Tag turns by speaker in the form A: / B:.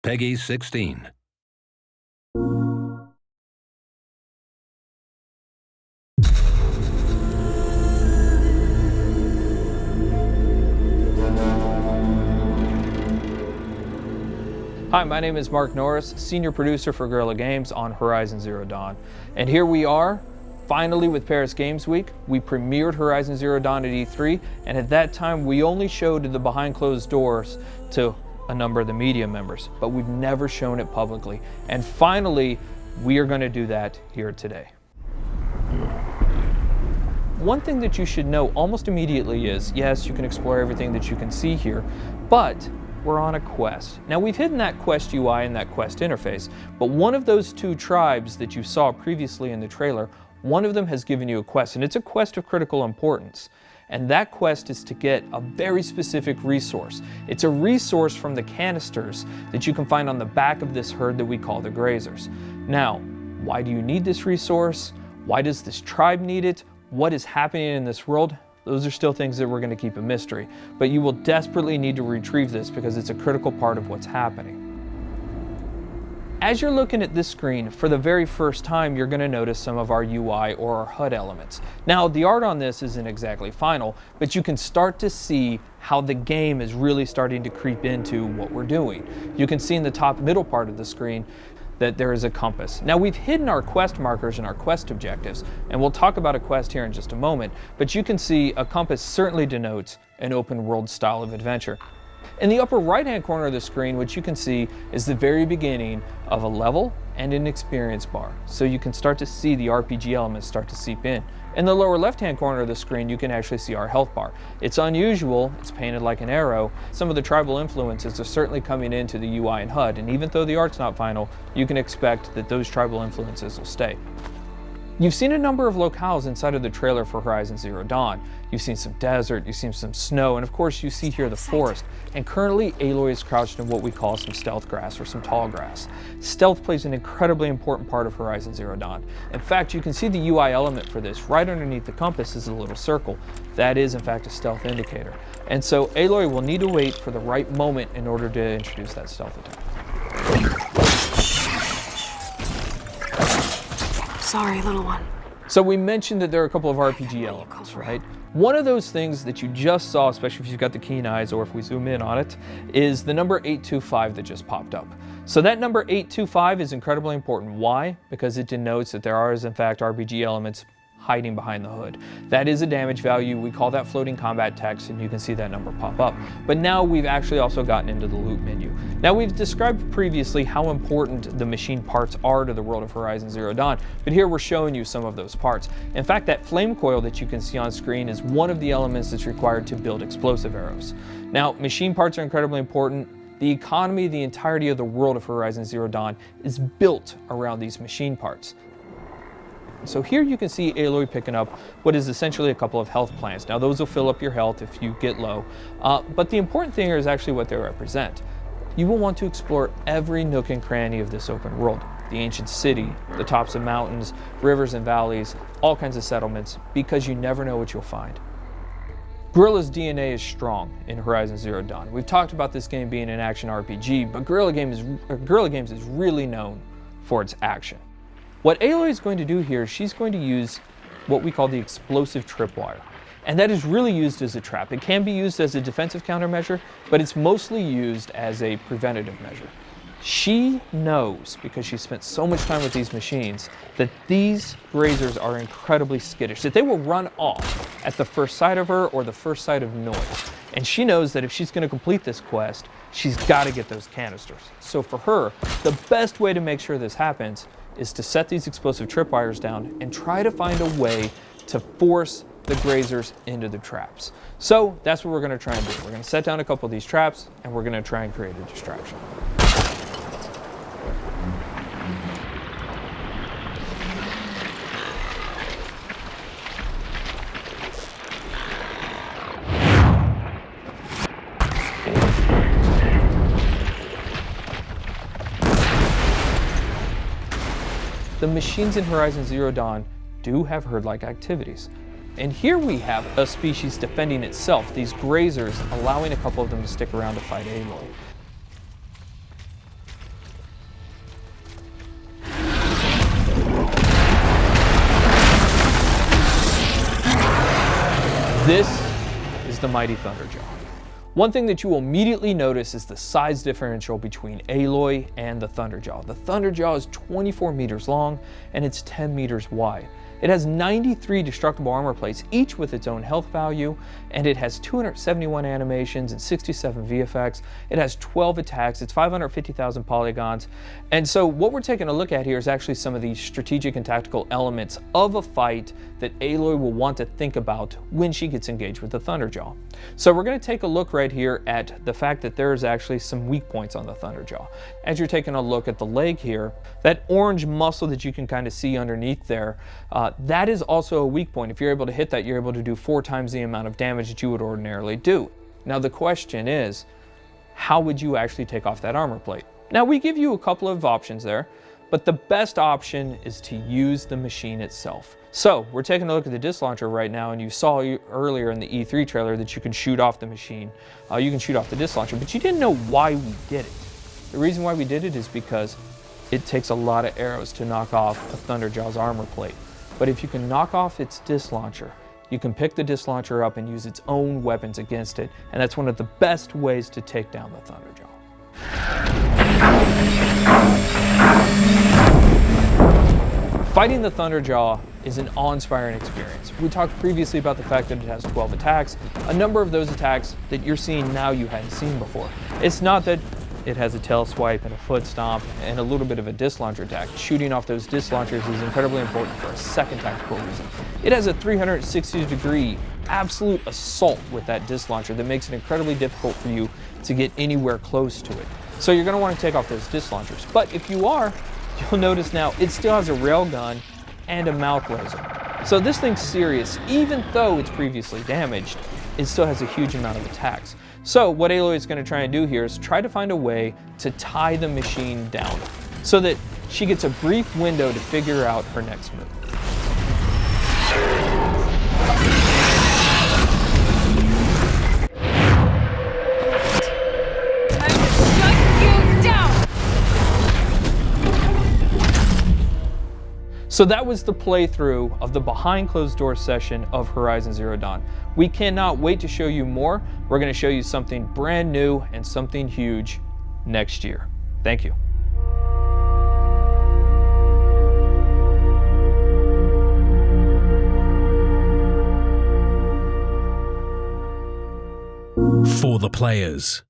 A: Peggy 16.
B: Hi, my name is Mark Norris, Senior Producer for Guerrilla Games on Horizon Zero Dawn. And here we are, finally with Paris Games Week. We premiered Horizon Zero Dawn at E3, and at that time we only showed the behind closed doors to a number of the media members, but we've never shown it publicly. And finally, we are going to do that here today. One thing that you should know almost immediately is, yes, you can explore everything that you can see here, but we're on a quest. Now, we've hidden that quest UI and that quest interface, but one of those two tribes that you saw previously in the trailer, one of them has given you a quest, and it's a quest of critical importance. And that quest is to get a very specific resource. It's a resource from the canisters that you can find on the back of this herd that we call the grazers. Now, why do you need this resource? Why does this tribe need it? What is happening in this world? Those are still things that we're going to keep a mystery, but you will desperately need to retrieve this because it's a critical part of what's happening. As you're looking at this screen, for the very first time, you're going to notice some of our UI or our HUD elements. Now, the art on this isn't exactly final, but you can start to see how the game is really starting to creep into what we're doing. You can see in the top middle part of the screen that there is a compass. Now, we've hidden our quest markers and our quest objectives, and we'll talk about a quest here in just a moment, but you can see a compass certainly denotes an open world style of adventure. In the upper right hand corner of the screen, what you can see is the very beginning of a level and an experience bar, so you can start to see the RPG elements start to seep in. In the lower left hand corner of the screen, you can actually see our health bar. It's unusual, it's painted like an arrow. Some of the tribal influences are certainly coming into the UI and HUD, and even though the art's not final, you can expect that those tribal influences will stay. You've seen a number of locales inside of the trailer for Horizon Zero Dawn. You've seen some desert, you've seen some snow, and of course you see here the forest. And currently Aloy is crouched in what we call some stealth grass or some tall grass. Stealth plays an incredibly important part of Horizon Zero Dawn. In fact, you can see the UI element for this. Right underneath the compass is a little circle. That is in fact a stealth indicator. And so Aloy will need to wait for the right moment in order to introduce that stealth attack.
C: Sorry, little one.
B: So we mentioned that there are a couple of RPG elements, right? One of those things that you just saw, especially if you've got the keen eyes or if we zoom in on it, is the number 825 that just popped up. So that number 825 is incredibly important. Why? Because it denotes that there are, in fact, RPG elements hiding behind the hood. That is a damage value. We call that floating combat text, and you can see that number pop up. But now we've actually also gotten into the loot menu. Now, we've described previously how important the machine parts are to the world of Horizon Zero Dawn, but here we're showing you some of those parts. In fact, that flame coil that you can see on screen is one of the elements that's required to build explosive arrows. Now, machine parts are incredibly important. The economy, the entirety of the world of Horizon Zero Dawn is built around these machine parts. So here you can see Aloy picking up what is essentially a couple of health plants. Now, those will fill up your health if you get low, but the important thing here is actually what they represent. You will want to explore every nook and cranny of this open world. The ancient city, the tops of mountains, rivers and valleys, all kinds of settlements, because you never know what you'll find. Guerrilla's DNA is strong in Horizon Zero Dawn. We've talked about this game being an action RPG, but Guerrilla Games is really known for its action. What Aloy is going to do here, she's going to use what we call the explosive tripwire. And that is really used as a trap. It can be used as a defensive countermeasure, but it's mostly used as a preventative measure. She knows, because she spent so much time with these machines, that these grazers are incredibly skittish, that they will run off at the first sight of her or the first sight of noise. And she knows that if she's going to complete this quest, she's got to get those canisters. So for her, the best way to make sure this happens is to set these explosive tripwires down and try to find a way to force the grazers into the traps. So that's what we're going to try and do. We're going to set down a couple of these traps, and we're going to try and create a distraction. The machines in Horizon Zero Dawn do have herd-like activities. And here we have a species defending itself, these grazers allowing a couple of them to stick around to fight Aloy. This is the mighty Thunderjaw. One thing that you will immediately notice is the size differential between Aloy and the Thunderjaw. The Thunderjaw is 24 meters long and it's 10 meters wide. It has 93 destructible armor plates, each with its own health value, and it has 271 animations and 67 VFX. It has 12 attacks, it's 550,000 polygons. And so what we're taking a look at here is actually some of the strategic and tactical elements of a fight that Aloy will want to think about when she gets engaged with the Thunderjaw. So we're going to take a look right here at the fact that there's actually some weak points on the Thunderjaw. As you're taking a look at the leg here, that orange muscle that you can kind of see underneath there, that is also a weak point. If you're able to hit that, you're able to do 4 times the amount of damage that you would ordinarily do. Now the question is, how would you actually take off that armor plate? Now we give you a couple of options there, but the best option is to use the machine itself. So we're taking a look at the disc launcher right now, and you saw earlier in the E3 trailer that you can shoot off the machine. You can shoot off the disc launcher, but you didn't know why we did it. The reason why we did it is because it takes a lot of arrows to knock off a Thunderjaw's armor plate. But if you can knock off its disc launcher, you can pick the disc launcher up and use its own weapons against it, and that's one of the best ways to take down the Thunderjaw. Fighting the Thunderjaw is an awe-inspiring experience. We talked previously about the fact that it has 12 attacks. A number of those attacks that you're seeing now you hadn't seen before. It's not that it has a tail swipe and a foot stomp and a little bit of a disc launcher attack. Shooting off those disc launchers is incredibly important for a second tactical reason. It has a 360-degree absolute assault with that disc launcher that makes it incredibly difficult for you to get anywhere close to it. So you're going to want to take off those disc launchers. But if you are, you'll notice now it still has a rail gun and a mouth laser. So this thing's serious. Even though it's previously damaged, it still has a huge amount of attacks. So what Aloy is going to try and do here is try to find a way to tie the machine down so that she gets a brief window to figure out her next move. So that was the playthrough of the behind closed door session of Horizon Zero Dawn. We cannot wait to show you more. We're going to show you something brand new and something huge next year. Thank you.
A: For the players.